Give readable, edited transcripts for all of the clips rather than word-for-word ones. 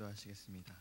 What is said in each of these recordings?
기도하시겠습니다.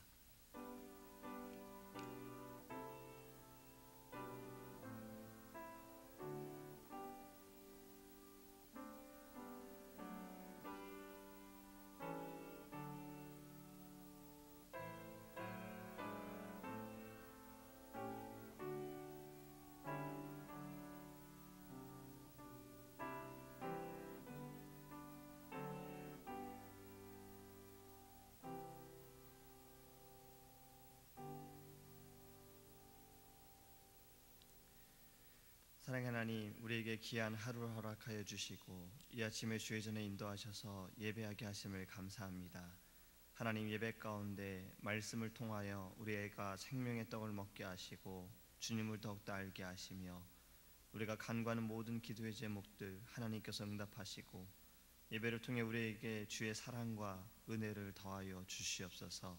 사랑하는 하나님, 우리에게 귀한 하루를 허락하여 주시고 이 아침에 주의 전에 인도하셔서 예배하게 하심을 감사합니다. 하나님, 예배 가운데 말씀을 통하여 우리가 생명의 떡을 먹게 하시고 주님을 더욱더 알게 하시며 우리가 간구하는 모든 기도의 제목들 하나님께서 응답하시고 예배를 통해 우리에게 주의 사랑과 은혜를 더하여 주시옵소서.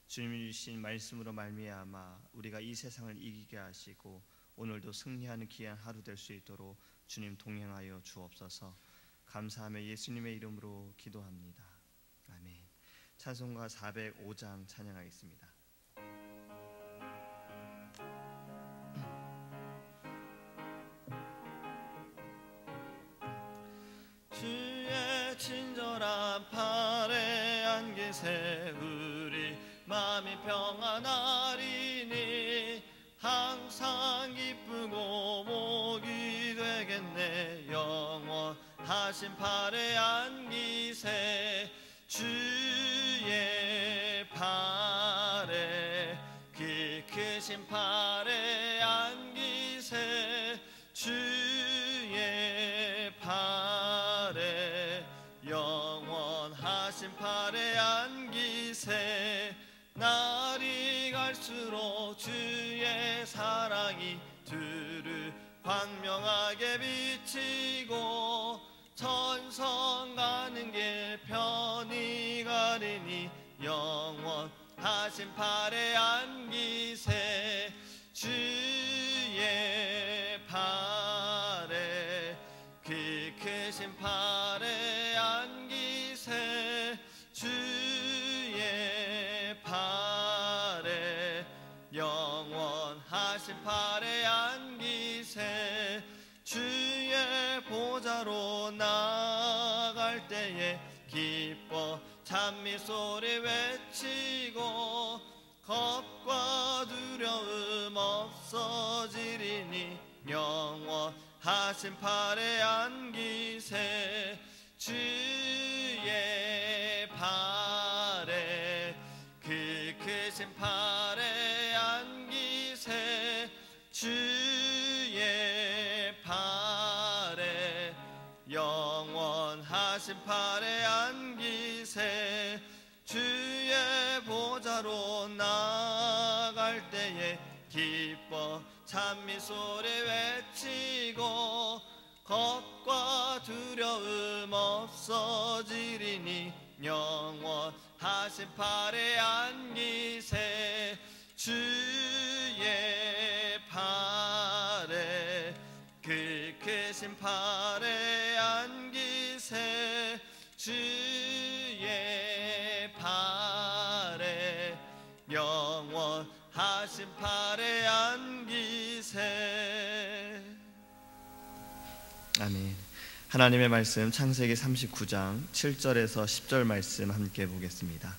주님이 주신 말씀으로 말미암아 우리가 이 세상을 이기게 하시고 오늘도 승리하는 귀한 하루 될 수 있도록 주님 동행하여 주옵소서. 감사하며 예수님의 이름으로 기도합니다. 아멘. 찬송가 405장 찬양하겠습니다. 주의 친절한 팔에 안기세 우리 마음이 평안하리니 항상 기쁘고 복이 되겠네. 영원하신 팔에 안기세 주의 팔에 그 크신 팔에 안기세 주의 팔에 영원하신 팔에 안기세. 날이 갈수록 주의 사랑이 두루 광명하게 비치고 천성 가는 길 편히 가리니 영원하신 팔에 안기세 주의 팔에 그 크신 팔에 안기세 주의 팔에 영원하신 팔에 안기세. 주의 보좌로 나아갈 때에 기뻐 찬미 소리 외치고 겁과 두려움 없어지리니 영원하신 팔에 안기세 주의 팔에 그 크신 팔에 안기세 주의 팔에 영원하신 팔에 안기세. 주의 보좌로 나아갈 때에 기뻐 찬미 소리 외치고 겁과 두려움 없어지리니 영원하신 팔에 안기세 주의 팔에 그 크신 팔에 안기세 주의 팔에 영원하신 팔에 안기세. 아멘. 하나님의 말씀 창세기 39장 7절에서 10절 말씀 함께 보겠습니다.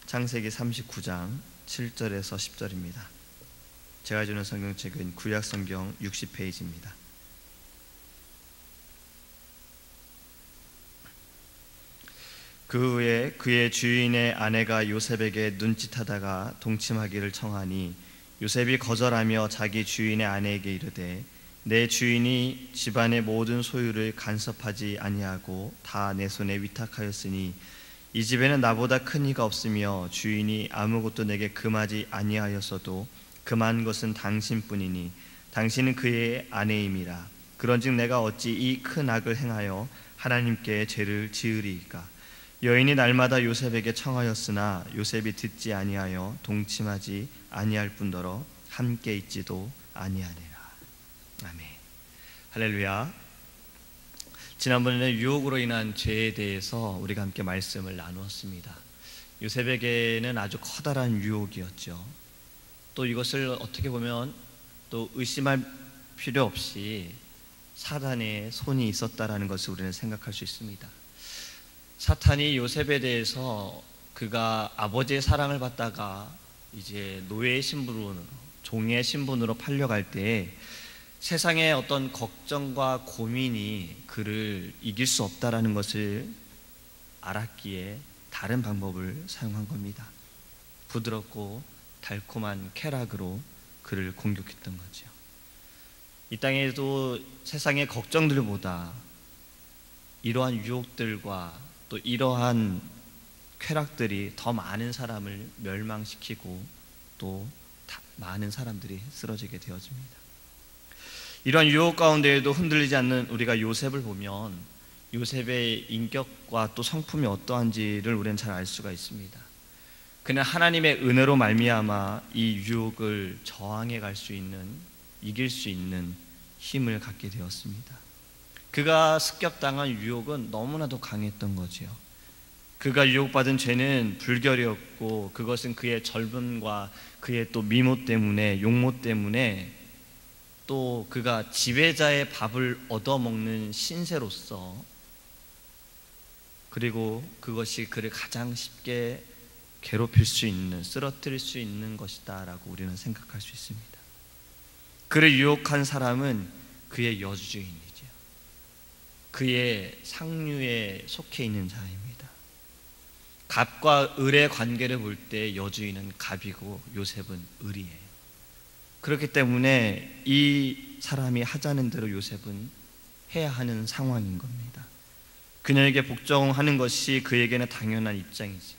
창세기 39장 7절에서 10절입니다. 제가 주는 성경책은 구약성경 60페이지입니다. 그 후에 그의 주인의 아내가 요셉에게 눈짓하다가 동침하기를 청하니 요셉이 거절하며 자기 주인의 아내에게 이르되 내 주인이 집안의 모든 소유를 간섭하지 아니하고 다 내 손에 위탁하였으니 이 집에는 나보다 큰 이가 없으며 주인이 아무것도 내게 금하지 아니하였어도 금한 것은 당신뿐이니 당신은 그의 아내임이라. 그런즉 내가 어찌 이 큰 악을 행하여 하나님께 죄를 지으리이까. 여인이 날마다 요셉에게 청하였으나 요셉이 듣지 아니하여 동침하지 아니할 뿐더러 함께 있지도 아니하니라. 아멘. 할렐루야. 지난번에는 유혹으로 인한 죄에 대해서 우리가 함께 말씀을 나누었습니다. 요셉에게는 아주 커다란 유혹이었죠. 또 이것을 어떻게 보면 또 의심할 필요 없이 사단의 손이 있었다라는 것을 우리는 생각할 수 있습니다. 사탄이 요셉에 대해서 그가 아버지의 사랑을 받다가 이제 노예의 신분으로, 종의 신분으로 팔려갈 때 세상의 어떤 걱정과 고민이 그를 이길 수 없다라는 것을 알았기에 다른 방법을 사용한 겁니다. 부드럽고 달콤한 쾌락으로 그를 공격했던 거죠. 이 땅에도 세상의 걱정들보다 이러한 유혹들과 또 이러한 쾌락들이 더 많은 사람을 멸망시키고 또 많은 사람들이 쓰러지게 되어집니다. 이러한 유혹 가운데에도 흔들리지 않는 우리가 요셉을 보면 요셉의 인격과 또 성품이 어떠한지를 우리는 잘 알 수가 있습니다. 그는 하나님의 은혜로 말미암아 이 유혹을 저항해 갈 수 있는, 이길 수 있는 힘을 갖게 되었습니다. 그가 습격당한 유혹은 너무나도 강했던 거지요. 그가 유혹받은 죄는 불결이었고 그것은 그의 젊음과 그의 또 미모 때문에, 용모 때문에, 또 그가 지배자의 밥을 얻어먹는 신세로서, 그리고 그것이 그를 가장 쉽게 괴롭힐 수 있는, 쓰러뜨릴 수 있는 것이다 라고 우리는 생각할 수 있습니다. 그를 유혹한 사람은 그의 여주인이죠. 그의 상류에 속해 있는 자입니다. 갑과 을의 관계를 볼 때 여주인은 갑이고 요셉은 을이에요. 그렇기 때문에 이 사람이 하자는 대로 요셉은 해야 하는 상황인 겁니다. 그녀에게 복종하는 것이 그에게는 당연한 입장이죠.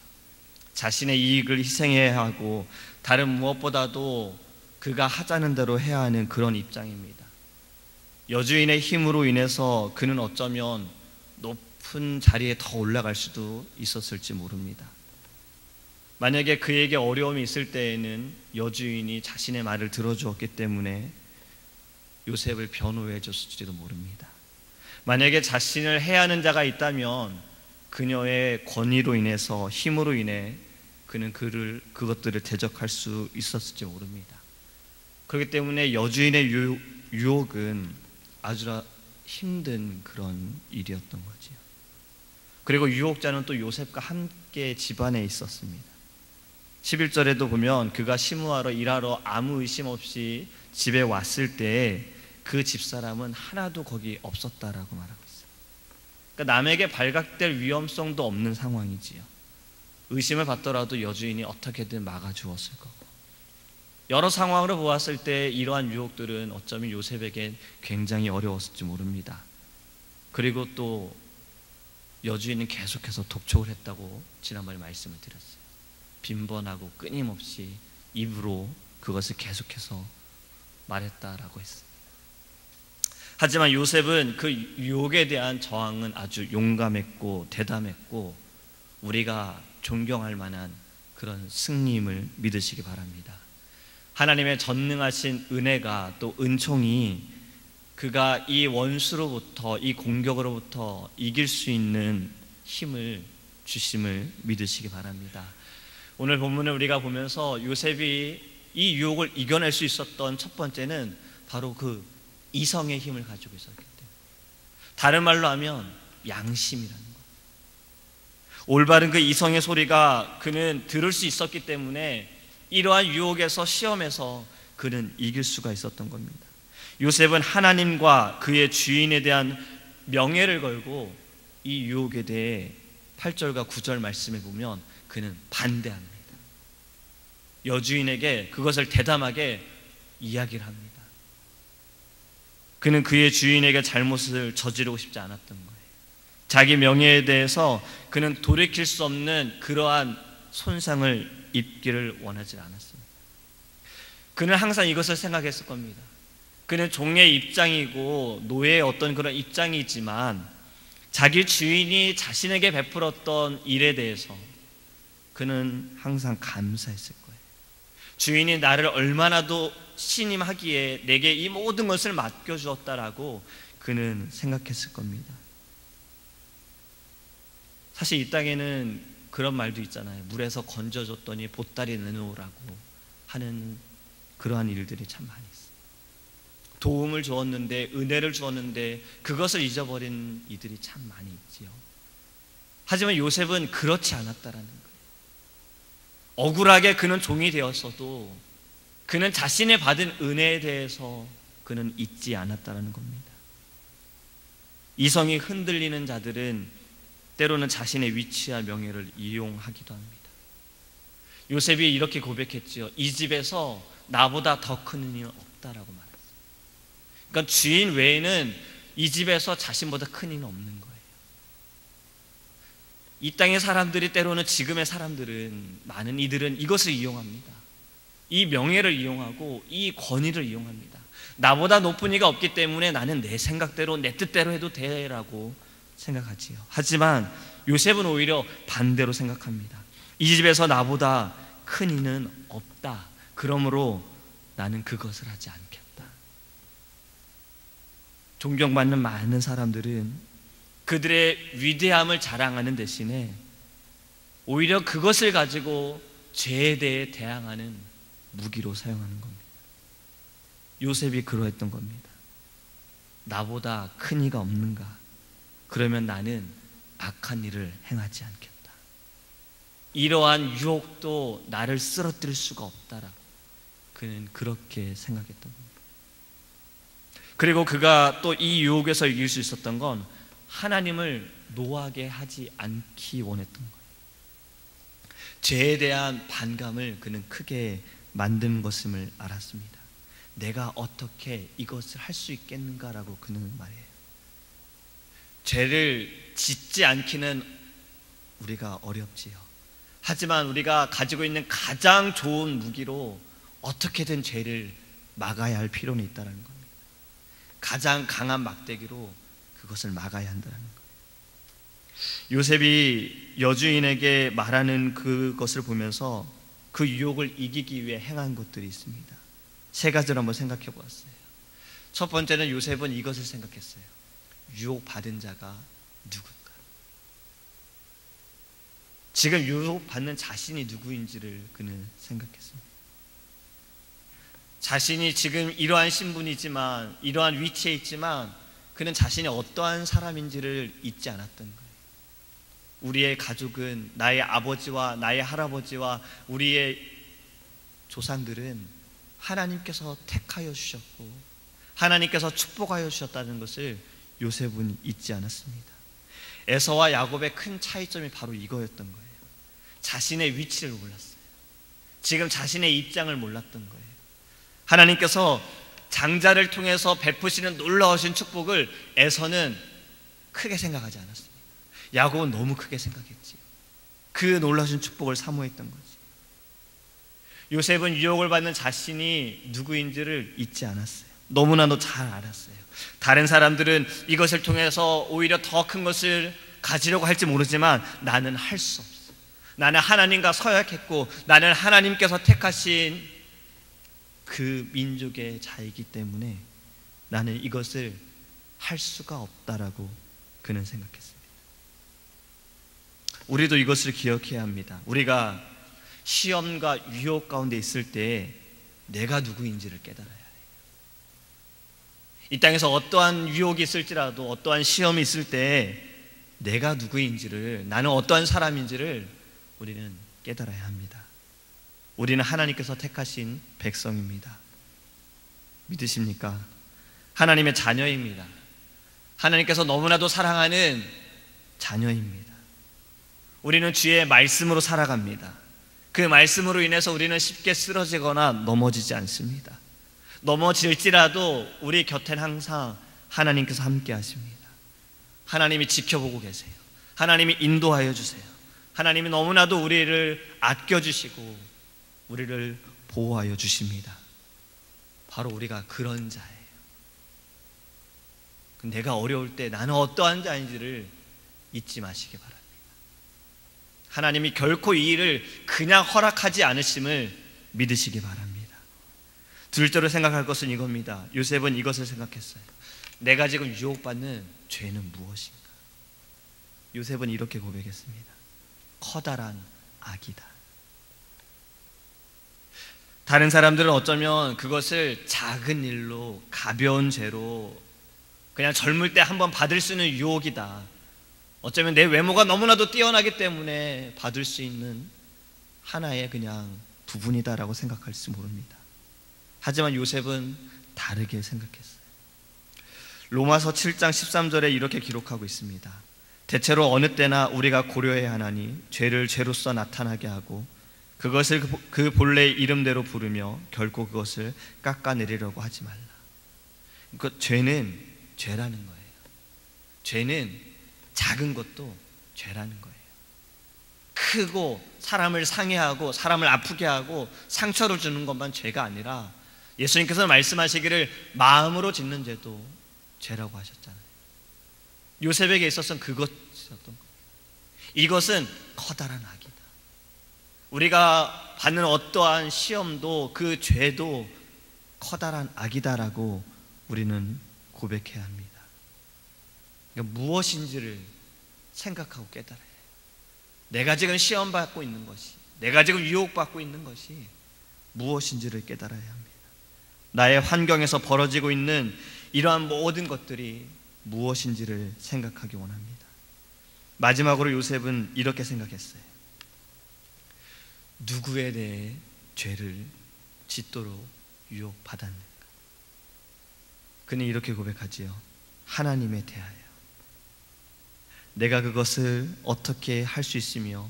자신의 이익을 희생해야 하고 다른 무엇보다도 그가 하자는 대로 해야 하는 그런 입장입니다. 여주인의 힘으로 인해서 그는 어쩌면 높은 자리에 더 올라갈 수도 있었을지 모릅니다. 만약에 그에게 어려움이 있을 때에는 여주인이 자신의 말을 들어주었기 때문에 요셉을 변호해 줬을지도 모릅니다. 만약에 자신을 해하는 자가 있다면 그녀의 권위로 인해서, 힘으로 인해 그는 그것들을 대적할 수 있었을지 모릅니다. 그렇기 때문에 여주인의 유혹은 아주 힘든 그런 일이었던 거지요. 그리고 유혹자는 또 요셉과 함께 집안에 있었습니다. 11절에도 보면 그가 시무하러 일하러 아무 의심 없이 집에 왔을 때 그 집사람은 하나도 거기 없었다라고 말하고 있어요. 그러니까 남에게 발각될 위험성도 없는 상황이지요. 의심을 받더라도 여주인이 어떻게든 막아주었을 거고, 여러 상황으로 보았을 때 이러한 유혹들은 어쩌면 요셉에겐 굉장히 어려웠을지 모릅니다. 그리고 또 여주인은 계속해서 독촉을 했다고 지난번에 말씀을 드렸어요. 빈번하고 끊임없이 입으로 그것을 계속해서 말했다라고 했습니다. 하지만 요셉은 그 유혹에 대한 저항은 아주 용감했고 대담했고 우리가 존경할 만한 그런 승리임을 믿으시기 바랍니다. 하나님의 전능하신 은혜가 또 은총이 그가 이 원수로부터, 이 공격으로부터 이길 수 있는 힘을 주심을 믿으시기 바랍니다. 오늘 본문을 우리가 보면서 요셉이 이 유혹을 이겨낼 수 있었던 첫 번째는 바로 그 이성의 힘을 가지고 있었기 때문에, 다른 말로 하면 양심이라는 것, 올바른 그 이성의 소리가 그는 들을 수 있었기 때문에 이러한 유혹에서, 시험에서 그는 이길 수가 있었던 겁니다. 요셉은 하나님과 그의 주인에 대한 명예를 걸고 이 유혹에 대해 8절과 9절 말씀에 보면 그는 반대합니다. 여주인에게 그것을 대담하게 이야기를 합니다. 그는 그의 주인에게 잘못을 저지르고 싶지 않았던 거예요. 자기 명예에 대해서 그는 돌이킬 수 없는 그러한 손상을 입기를 원하지 않았습니다. 그는 항상 이것을 생각했을 겁니다. 그는 종의 입장이고 노예의 어떤 그런 입장이지만 자기 주인이 자신에게 베풀었던 일에 대해서 그는 항상 감사했을 거예요. 주인이 나를 얼마나도 신임하기에 내게 이 모든 것을 맡겨주었다라고 그는 생각했을 겁니다. 사실 이 땅에는 그런 말도 있잖아요. 물에서 건져줬더니 보따리 내놓으라고 하는 그러한 일들이 참 많이 있어요. 도움을 주었는데, 은혜를 주었는데 그것을 잊어버린 이들이 참 많이 있지요. 하지만 요셉은 그렇지 않았다라는 거예요. 억울하게 그는 종이 되었어도 그는 자신이 받은 은혜에 대해서 그는 잊지 않았다라는 겁니다. 이성이 흔들리는 자들은 때로는 자신의 위치와 명예를 이용하기도 합니다. 요셉이 이렇게 고백했지요. 이 집에서 나보다 더 큰 은인은 없다라고 말했어요. 그러니까 주인 외에는 이 집에서 자신보다 큰 이는 없는 거예요. 이 땅의 사람들이, 때로는 지금의 사람들은, 많은 이들은 이것을 이용합니다. 이 명예를 이용하고 이 권위를 이용합니다. 나보다 높은 이가 없기 때문에 나는 내 생각대로, 내 뜻대로 해도 돼라고 생각하지요. 하지만 요셉은 오히려 반대로 생각합니다. 이 집에서 나보다 큰 이는 없다. 그러므로 나는 그것을 하지 않겠다. 존경받는 많은 사람들은 그들의 위대함을 자랑하는 대신에 오히려 그것을 가지고 죄에 대해 대항하는 무기로 사용하는 겁니다. 요셉이 그러했던 겁니다. 나보다 큰 이가 없는가? 그러면 나는 악한 일을 행하지 않겠다. 이러한 유혹도 나를 쓰러뜨릴 수가 없다라고 그는 그렇게 생각했던 겁니다. 그리고 그가 또 이 유혹에서 이길 수 있었던 건 하나님을 노하게 하지 않기 원했던 거예요. 죄에 대한 반감을 그는 크게 만든 것임을 알았습니다. 내가 어떻게 이것을 할 수 있겠는가라고 그는 말해요. 죄를 짓지 않기는 우리가 어렵지요. 하지만 우리가 가지고 있는 가장 좋은 무기로 어떻게든 죄를 막아야 할 필요는 있다는 겁니다. 가장 강한 막대기로 그것을 막아야 한다는 거예요. 요셉이 여주인에게 말하는 그것을 보면서 그 유혹을 이기기 위해 행한 것들이 있습니다. 세 가지를 한번 생각해 보았어요. 첫 번째는 요셉은 이것을 생각했어요. 유혹받은 자가 누군가? 지금 유혹받는 자신이 누구인지를 그는 생각했습니다. 자신이 지금 이러한 신분이지만, 이러한 위치에 있지만 그는 자신이 어떠한 사람인지를 잊지 않았던 거예요. 우리의 가족은, 나의 아버지와 나의 할아버지와 우리의 조상들은 하나님께서 택하여 주셨고 하나님께서 축복하여 주셨다는 것을 요셉은 잊지 않았습니다. 에서와 야곱의 큰 차이점이 바로 이거였던 거예요. 자신의 위치를 몰랐어요. 지금 자신의 입장을 몰랐던 거예요. 하나님께서 장자를 통해서 베푸시는 놀라우신 축복을 에서는 크게 생각하지 않았습니다. 야곱은 너무 크게 생각했지요. 그 놀라우신 축복을 사모했던 거지. 요셉은 유혹을 받는 자신이 누구인지를 잊지 않았어요. 너무나도 잘 알았어요. 다른 사람들은 이것을 통해서 오히려 더 큰 것을 가지려고 할지 모르지만 나는 할 수 없어. 나는 하나님과 서약했고 나는 하나님께서 택하신 그 민족의 자이기 때문에 나는 이것을 할 수가 없다라고 그는 생각했습니다. 우리도 이것을 기억해야 합니다. 우리가 시험과 유혹 가운데 있을 때 내가 누구인지를 깨달아야 해요. 이 땅에서 어떠한 유혹이 있을지라도, 어떠한 시험이 있을 때 내가 누구인지를, 나는 어떠한 사람인지를 우리는 깨달아야 합니다. 우리는 하나님께서 택하신 백성입니다. 믿으십니까? 하나님의 자녀입니다. 하나님께서 너무나도 사랑하는 자녀입니다. 우리는 주의 말씀으로 살아갑니다. 그 말씀으로 인해서 우리는 쉽게 쓰러지거나 넘어지지 않습니다. 넘어질지라도 우리 곁엔 항상 하나님께서 함께 하십니다. 하나님이 지켜보고 계세요. 하나님이 인도하여 주세요. 하나님이 너무나도 우리를 아껴주시고 우리를 보호하여 주십니다. 바로 우리가 그런 자예요. 내가 어려울 때 나는 어떠한 자인지를 잊지 마시기 바랍니다. 하나님이 결코 이 일을 그냥 허락하지 않으심을 믿으시기 바랍니다. 둘째로 생각할 것은 이겁니다. 요셉은 이것을 생각했어요. 내가 지금 유혹받는 죄는 무엇인가? 요셉은 이렇게 고백했습니다. 커다란 악이다. 다른 사람들은 어쩌면 그것을 작은 일로, 가벼운 죄로, 그냥 젊을 때 한번 받을 수 있는 유혹이다, 어쩌면 내 외모가 너무나도 뛰어나기 때문에 받을 수 있는 하나의 그냥 부분이다라고 생각할지 모릅니다. 하지만 요셉은 다르게 생각했어요. 로마서 7장 13절에 이렇게 기록하고 있습니다. 대체로 어느 때나 우리가 고려해야 하나니 죄를 죄로서 나타나게 하고 그것을 그 본래의 이름대로 부르며 결코 그것을 깎아내리려고 하지 말라. 그러니까 죄는 죄라는 거예요. 죄는 작은 것도 죄라는 거예요. 크고 사람을 상해하고 사람을 아프게 하고 상처를 주는 것만 죄가 아니라 예수님께서 말씀하시기를 마음으로 짓는 죄도 죄라고 하셨잖아요. 요셉에게 있어서는 그것이었던 거예요. 이것은 커다란 악이다. 우리가 받는 어떠한 시험도 그 죄도 커다란 악이다라고 우리는 고백해야 합니다. 그러니까 무엇인지를 생각하고 깨달아야 해요. 내가 지금 시험받고 있는 것이, 내가 지금 유혹받고 있는 것이 무엇인지를 깨달아야 합니다. 나의 환경에서 벌어지고 있는 이러한 모든 것들이 무엇인지를 생각하기 원합니다. 마지막으로 요셉은 이렇게 생각했어요. 누구에 대해 죄를 짓도록 유혹받았는가? 그는 이렇게 고백하지요. 하나님에 대하여. 내가 그것을 어떻게 할 수 있으며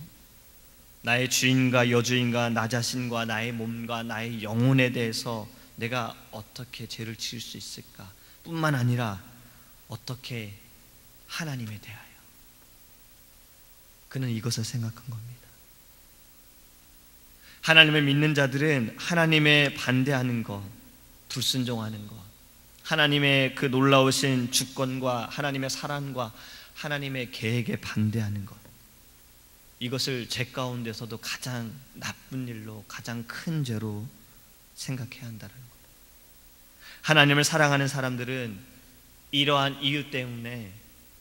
나의 주인과 여주인과 나 자신과 나의 몸과 나의 영혼에 대해서 내가 어떻게 죄를 지을 수 있을까? 뿐만 아니라 어떻게 하나님에 대하여. 그는 이것을 생각한 겁니다. 하나님을 믿는 자들은 하나님의 반대하는 것, 불순종하는 것, 하나님의 그 놀라우신 주권과 하나님의 사랑과 하나님의 계획에 반대하는 것, 이것을 죄 가운데서도 가장 나쁜 일로, 가장 큰 죄로 생각해야 한다는 것. 하나님을 사랑하는 사람들은 이러한 이유 때문에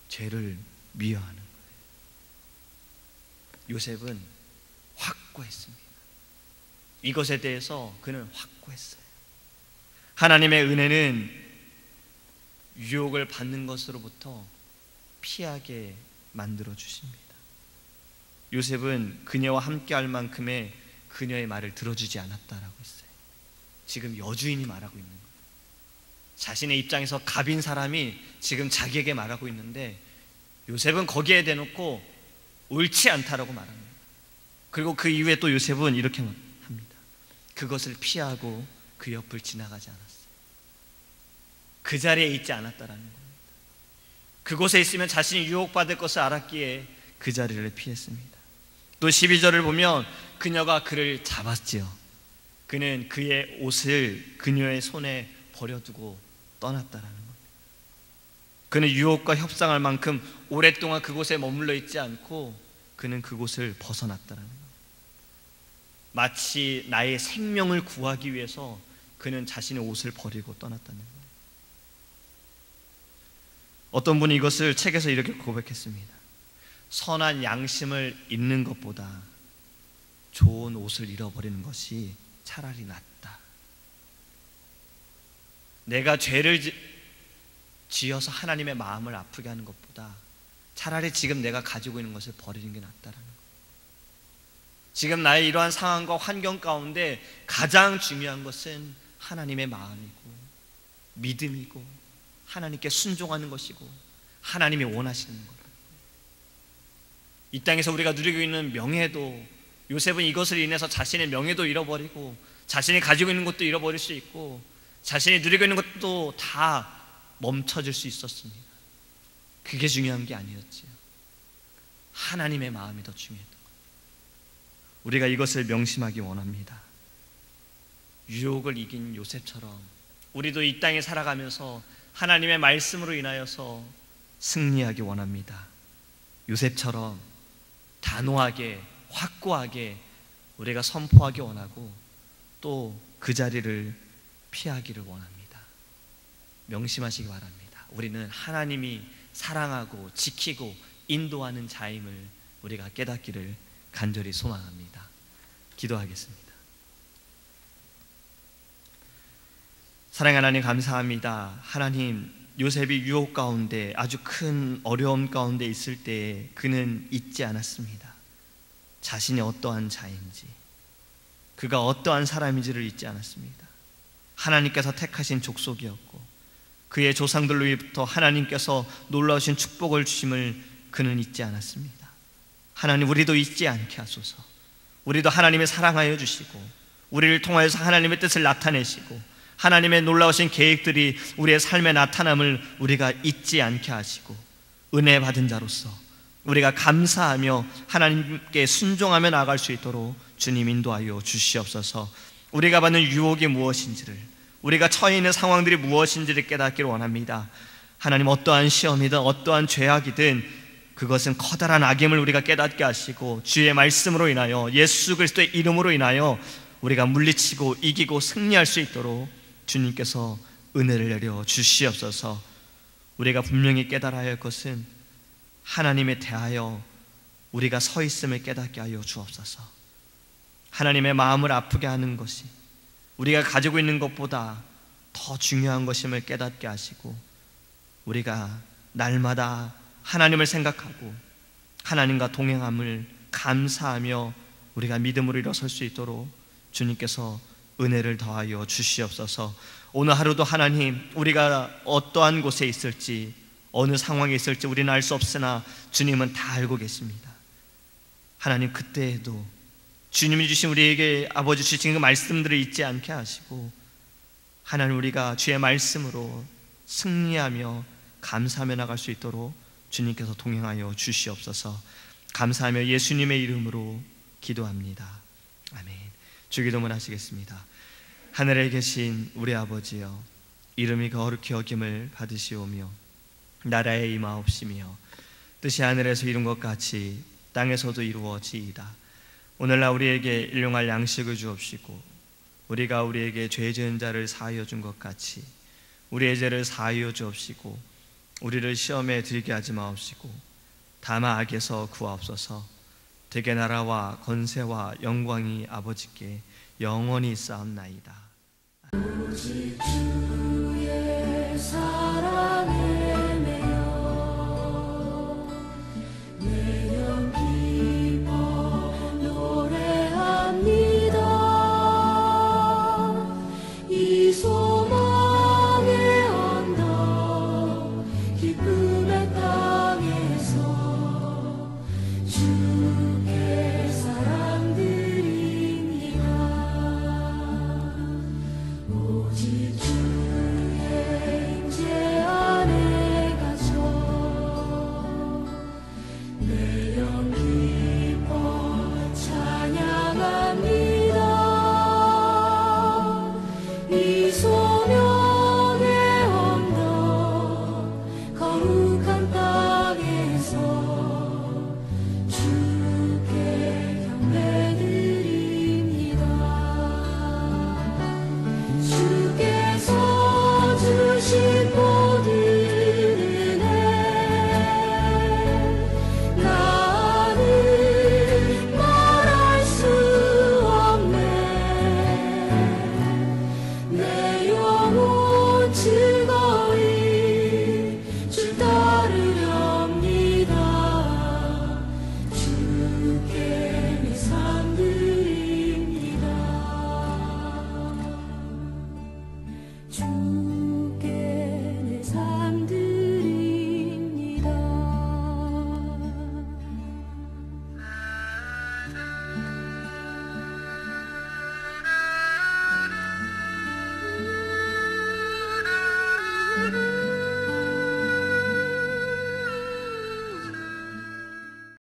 죄를 미워하는 거예요. 요셉은 확고했습니다. 이것에 대해서 그는 확고했어요. 하나님의 은혜는 유혹을 받는 것으로부터 피하게 만들어 주십니다. 요셉은 그녀와 함께할 만큼의 그녀의 말을 들어주지 않았다라고 했어요. 지금 여주인이 말하고 있는 거예요. 자신의 입장에서 갑인 사람이 지금 자기에게 말하고 있는데 요셉은 거기에 대놓고 옳지 않다라고 말합니다. 그리고 그 이후에 또 요셉은 이렇게 합니다. 그것을 피하고 그 옆을 지나가지 않았어요. 그 자리에 있지 않았다라는 겁니다. 그곳에 있으면 자신이 유혹받을 것을 알았기에 그 자리를 피했습니다. 또 12절을 보면 그녀가 그를 잡았지요. 그는 그의 옷을 그녀의 손에 버려두고 떠났다라는 겁니다. 그는 유혹과 협상할 만큼 오랫동안 그곳에 머물러 있지 않고 그는 그곳을 벗어났다라는 겁니다. 마치 나의 생명을 구하기 위해서 그는 자신의 옷을 버리고 떠났다는 거예요. 어떤 분이 이것을 책에서 이렇게 고백했습니다. 선한 양심을 잃는 것보다 좋은 옷을 잃어버리는 것이 차라리 낫다. 내가 죄를 지어서 하나님의 마음을 아프게 하는 것보다 차라리 지금 내가 가지고 있는 것을 버리는 게 낫다라는 거예요. 지금 나의 이러한 상황과 환경 가운데 가장 중요한 것은 하나님의 마음이고 믿음이고 하나님께 순종하는 것이고 하나님이 원하시는 것. 이 땅에서 우리가 누리고 있는 명예도, 요셉은 이것을 인해서 자신의 명예도 잃어버리고 자신이 가지고 있는 것도 잃어버릴 수 있고 자신이 누리고 있는 것도 다 멈춰질 수 있었습니다. 그게 중요한 게 아니었지요. 하나님의 마음이 더 중요했던 거예요. 우리가 이것을 명심하기 원합니다. 유혹을 이긴 요셉처럼 우리도 이 땅에 살아가면서 하나님의 말씀으로 인하여서 승리하기 원합니다. 요셉처럼 단호하게 확고하게 우리가 선포하기 원하고 또 그 자리를 피하기를 원합니다. 명심하시기 바랍니다. 우리는 하나님이 사랑하고 지키고 인도하는 자임을 우리가 깨닫기를 간절히 소망합니다. 기도하겠습니다. 사랑하는 하나님, 감사합니다. 하나님, 요셉이 유혹 가운데 아주 큰 어려움 가운데 있을 때에 그는 잊지 않았습니다. 자신이 어떠한 자인지, 그가 어떠한 사람인지를 잊지 않았습니다. 하나님께서 택하신 족속이었고 그의 조상들로부터 하나님께서 놀라우신 축복을 주심을 그는 잊지 않았습니다. 하나님, 우리도 잊지 않게 하소서. 우리도 하나님을 사랑하여 주시고 우리를 통하여서 하나님의 뜻을 나타내시고 하나님의 놀라우신 계획들이 우리의 삶에 나타남을 우리가 잊지 않게 하시고 은혜 받은 자로서 우리가 감사하며 하나님께 순종하며 나아갈 수 있도록 주님 인도하여 주시옵소서. 우리가 받는 유혹이 무엇인지를, 우리가 처해 있는 상황들이 무엇인지를 깨닫기를 원합니다. 하나님, 어떠한 시험이든 어떠한 죄악이든 그것은 커다란 악임을 우리가 깨닫게 하시고 주의 말씀으로 인하여, 예수 그리스도의 이름으로 인하여 우리가 물리치고 이기고 승리할 수 있도록 주님께서 은혜를 내려 주시옵소서. 우리가 분명히 깨달아야 할 것은 하나님에 대하여 우리가 서 있음을 깨닫게 하여 주옵소서. 하나님의 마음을 아프게 하는 것이 우리가 가지고 있는 것보다 더 중요한 것임을 깨닫게 하시고 우리가 날마다 하나님을 생각하고 하나님과 동행함을 감사하며 우리가 믿음으로 일어설 수 있도록 주님께서 은혜를 더하여 주시옵소서. 오늘 하루도 하나님, 우리가 어떠한 곳에 있을지 어느 상황에 있을지 우리는 알 수 없으나 주님은 다 알고 계십니다. 하나님, 그때에도 주님이 주신 우리에게 아버지 주신 그 말씀들을 잊지 않게 하시고 하나님, 우리가 주의 말씀으로 승리하며 감사하며 나갈 수 있도록 주님께서 동행하여 주시옵소서. 감사하며 예수님의 이름으로 기도합니다. 아멘. 주기도문 하시겠습니다. 하늘에 계신 우리 아버지여, 이름이 거룩히 여김을 받으시오며 나라의 임하옵시며 뜻이 하늘에서 이룬 것 같이 땅에서도 이루어지이다. 오늘날 우리에게 일용할 양식을 주옵시고 우리가 우리에게 죄 지은 자를 사하여 준 것 같이 우리의 죄를 사하여 주옵시고 우리를 시험에 들게 하지 마옵시고 다만 악에서 구하옵소서. 되게 나라와 권세와 영광이 아버지께 영원히 있사옵나이다. 오직 주